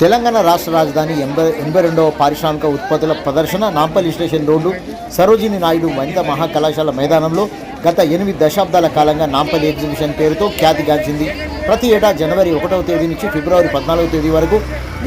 తెలంగాణ రాష్ట్ర రాజధాని 82వ పారిశ్రామిక ఉత్పత్తుల ప్రదర్శన నాంపల్లి స్టేషన్ రోడ్డు సరోజిని నాయుడు వనిత మహాకళాశాల మైదానంలో గత 8 దశాబ్దాల కాలంగా నాంపల్లి ఎగ్జిబిషన్ పేరుతో ఖ్యాతిగాంచింది. ప్రతి ఏటా జనవరి 1వ తేదీ నుంచి ఫిబ్రవరి 14వ తేదీ వరకు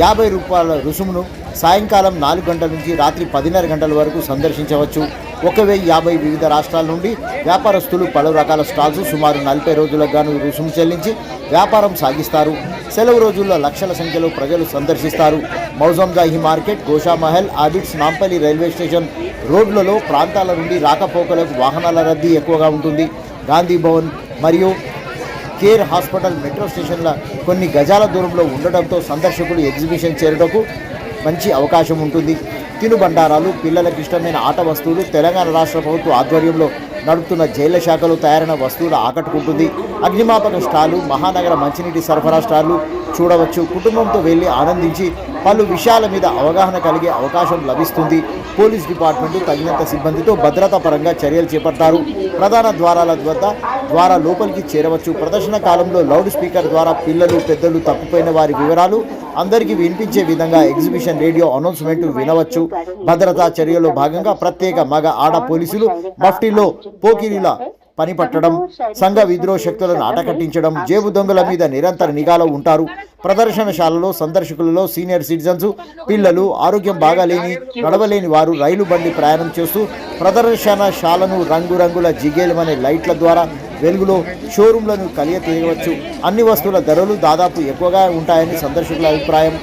₹50 రుసుమును సాయంకాలం 4 గంటల నుంచి రాత్రి 10:30 గంటల వరకు సందర్శించవచ్చు. 1050 వివిధ రాష్ట్రాల నుండి వ్యాపారస్తులు పలు రకాల స్టాల్స్ సుమారు 40 రోజులకు గాను రుసుము చెల్లించి వ్యాపారం సాగిస్తారు. సెలవు రోజుల్లో లక్షల సంఖ్యలో ప్రజలు సందర్శిస్తారు. Moazzam Jahi market, Goshamahal, Abids, Nampally railway station రోడ్లలో ప్రాంతాల నుండి రాకపోకలకు వాహనాల రద్దీ ఎక్కువగా ఉంటుంది. గాంధీ భవన్ మరియు కేర్ హాస్పిటల్ మెట్రో స్టేషన్ల కొన్ని గజాల దూరంలో ఉండడంతో సందర్శకులు ఎగ్జిబిషన్ చేరుటకు మంచి అవకాశం ఉంటుంది. తినుబండారాలు, పిల్లలకు ఇష్టమైన ఆట వస్తువులు తెలంగాణ రాష్ట్ర ప్రభుత్వ ఆధ్వర్యంలో నడుపుతున్న జైళ్ల శాఖలో తయారైన వస్తువులు ఆకట్టుకుంటుంది. అగ్నిమాపక స్టాలు, మహానగర మంచినీటి సరఫరా స్టాలు చూడవచ్చు. కుటుంబంతో వెళ్ళి ఆనందించి పలు విషయాల మీద అవగాహన కలిగే అవకాశం లభిస్తుంది. పోలీస్ డిపార్ట్మెంటు తగినంత సిబ్బందితో భద్రతా పరంగా చర్యలు చేపడతారు. ప్రధాన ద్వారాల ద్వారా లోపలికి చేరవచ్చు. ప్రదర్శన కాలంలో లౌడ్ స్పీకర్ ద్వారా పిల్లలు, పెద్దలు తప్పిపోయిన వారి వివరాలు అందరికీ వినిపించే విధంగా ఎగ్జిబిషన్ రేడియో అనౌన్స్మెంట్ వినవచ్చు. భద్రతా చర్యల్లో భాగంగా ప్రత్యేక మగ, ఆడ పోలీసులు మఫ్టీలో పోకిరీల పనిపట్టడం, సంఘ విద్రోహ శక్తులను ఆటకట్టించడం, జేబు దొంగల మీద నిరంతర నిఘాలో ఉంటారు. ప్రదర్శనశాలలో సందర్శకులలో సీనియర్ సిటిజన్స్, పిల్లలు, ఆరోగ్యం బాగాలేని, నడవలేని వారు రైలు బండి ప్రయాణం చేస్తూ ప్రదర్శనశాలను రంగురంగుల జిగేలమనే లైట్ల ద్వారా వెలుగులో షోరూంలను కలియ తీయవచ్చు. అన్ని వస్తువుల ధరలు దాదాపు ఎక్కువగా ఉంటాయని సందర్శకుల అభిప్రాయం.